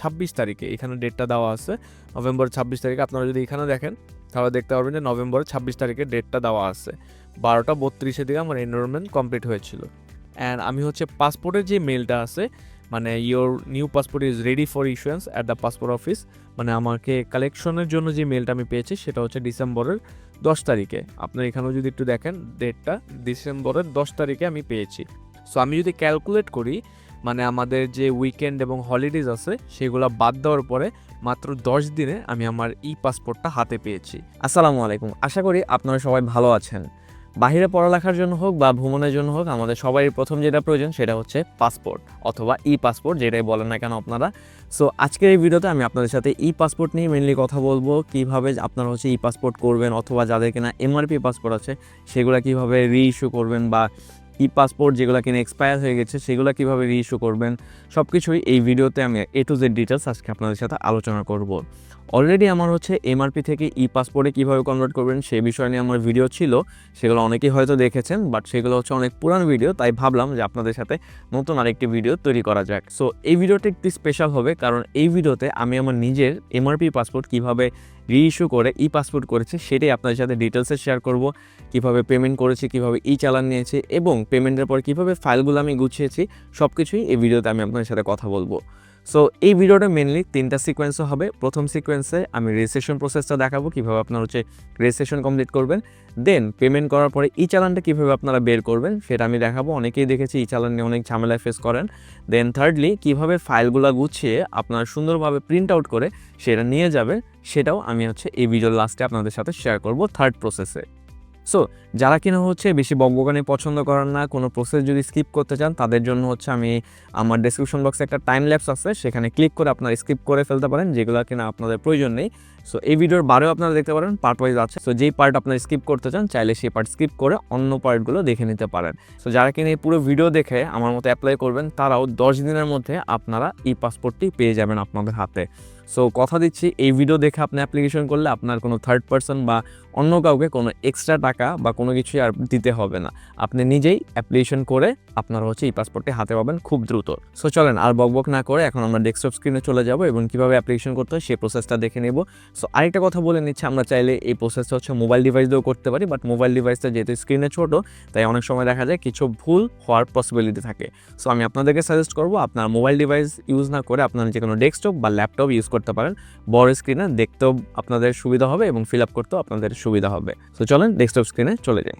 26 তারিখে, এখানে ডেটটা দেওয়া আছে নভেম্বর 26 তারিখে। আপনারা যদি এখানে দেখেন তাহলে দেখতে পারবেন যে নভেম্বর 26 তারিখে ডেটটা দেওয়া আছে। 12টা 32 দিকে আমার এনরোলমেন্ট কমপ্লিট হয়েছিল। অ্যান্ড আমি হচ্ছে পাসপোর্টের যে মেলটা আছে, মানে your new passport is ready for issuance at the passport office, মানে আমাকে কালেকশনের জন্য যে মেলটা আমি পেয়েছি সেটা হচ্ছে ডিসেম্বরের 10 তারিখে। আপনার এখানেও যদি একটু দেখেন ডেটটা ডিসেম্বরের 10 তারিখে আমি পেয়েছি। সো আমি যদি ক্যালকুলেট করি, মানে আমাদের যে উইকেন্ড এবং হলিডেজ আছে সেগুলো বাদ দেওয়ার পরে মাত্র 10 দিনে আমি আমার ই পাসপোর্টটা হাতে পেয়েছি। আসসালামু আলাইকুম, আশা করি আপনারা সবাই ভালো আছেন। বাহিরে পড়ালেখার জন্য হোক বা ভ্রমণের জন্য হোক, আমাদের সবারই প্রথম যেটা প্রয়োজন সেটা হচ্ছে পাসপোর্ট অথবা ই পাসপোর্ট, যেটাই বলেন না কেন আপনারা। সো আজকের এই ভিডিওতে আমি আপনাদের সাথে ই পাসপোর্ট নিয়ে মেনলি কথা বলবো, কীভাবে আপনারা হচ্ছে ই পাসপোর্ট করবেন, অথবা যাদের কিনা এমআরপি পাসপোর্ট আছে সেগুলো কীভাবে রিইস্যু করবেন, বা ই পাসপোর্ট যেগুলো কিনা এক্সপায়ার হয়ে গেছে সেগুলো কীভাবে রিইস্যু করবেন, সব কিছুই এই ভিডিওতে আমি A to Z ডিটেলস আজকে আপনাদের সাথে আলোচনা করব। অলরেডি আমার হচ্ছে এমআরপি থেকে ই পাসপোর্টে কীভাবে কনভার্ট করবেন সেই বিষয় নিয়ে আমার ভিডিও ছিল, সেগুলো অনেকেই হয়তো দেখেছেন, বাট সেগুলো হচ্ছে অনেক পুরানো ভিডিও, তাই ভাবলাম যে আপনাদের সাথে নতুন আরেকটি ভিডিও তৈরি করা যাক। সো এই ভিডিওটা একটু স্পেশাল হবে, কারণ এই ভিডিওতে আমি আমার নিজের এমআরপি পাসপোর্ট কীভাবে রিইস্যু করে ই পাসপোর্ট করেছি সেটাই আপনাদের সাথে ডিটেলসে শেয়ার করব। কীভাবে পেমেন্ট করেছি, কীভাবে ই চালান নিয়েছি এবং পেমেন্টের পর কীভাবে ফাইলগুলো আমি গুছিয়েছি, সব কিছুই এই ভিডিওতে আমি আপনাদের সাথে কথা বলবো। সো এই ভিডিওটা মেনলি 3টা সিকোয়েন্সও হবে। প্রথম সিকোয়েন্সে আমি রেজিস্ট্রেশন প্রসেসটা দেখাবো, কীভাবে আপনার হচ্ছে রেজিস্ট্রেশন কমপ্লিট করবেন। দেন পেমেন্ট করার পরে ই চালানটা কীভাবে আপনারা বের করবেন সেটা আমি দেখাবো। অনেকেই দেখেছি ই চালান নিয়ে অনেক ঝামেলায় ফেস করেন। দেন থার্ডলি কীভাবে ফাইলগুলো গুছিয়ে আপনারা সুন্দরভাবে প্রিন্ট আউট করে সেটা নিয়ে যাবেন, সেটাও আমি হচ্ছে এই ভিডিওর লাস্টে আপনাদের সাথে শেয়ার করব থার্ড প্রসেসে। সো যারা কিনা হচ্ছে বেশি বকবকানি পছন্দ করেন না, কোনো প্রসেস যদি স্কিপ করতে চান তাদের জন্য হচ্ছে আমি আমার ডেসক্রিপশন বক্সে একটা টাইম ল্যাপস আছে, সেখানে ক্লিক করে আপনারা স্কিপ করে ফেলতে পারেন যেগুলো কিনা আপনাদের প্রয়োজন নেই। সো এই ভিডিওর বারেও আপনারা দেখতে পারেন পার্ট ওয়াইজ আছে। সো যেই পার্ট আপনারা স্কিপ করতে চান চাইলে সেই পার্ট স্কিপ করে অন্য পার্টগুলো দেখে নিতে পারেন। সো যারা কিনা এই পুরো ভিডিও দেখে আমার মতো অ্যাপ্লাই করবেন তারাও 10 দিনের মধ্যে আপনারা ই পাসপোর্টটি পেয়ে যাবেন আপনাদের হাতে। সো কথা দিচ্ছি, এই ভিডিও দেখে আপনি অ্যাপ্লিকেশন করলে আপনার কোনো থার্ড পার্সন বা অন্য কাউকে কোনো এক্সট্রা টাকা বা কোনো কিছুই আর দিতে হবে না। আপনি নিজেই অ্যাপ্লিকেশন করে আপনারা হচ্ছে এই পাসপোর্টটি হাতে পাবেন খুব দ্রুত। সো চলেন আর বকবক না করে এখন আমরা ডেস্কটপ স্ক্রিনে চলে যাব এবং কীভাবে অ্যাপ্লিকেশন করতে হয় সেই প্রসেসটা দেখে নেব। সো আরেকটা কথা বলে নিচ্ছি, আমরা চাইলে এই প্রসেসটা হচ্ছে মোবাইল ডিভাইস দিয়েও করতে পারি, বাট মোবাইল ডিভাইসটা যেহেতু স্ক্রিনে ছোট তাই অনেক সময় দেখা যায় কিছু ভুল হওয়ার পসিবিলিটি থাকে। সো আমি আপনাদেরকে সাজেস্ট করবো আপনার মোবাইল ডিভাইস ইউজ না করে আপনার যে কোনো ডেস্কটপ বা ল্যাপটপ ইউজ করতে পারেন। বড় স্ক্রিনে দেখতেও আপনাদের সুবিধা হবে এবং ফিল আপ করতেও আপনাদের সুবিধা হবে। সো চলেন ডেস্কটপ স্ক্রিনে চলে যাই।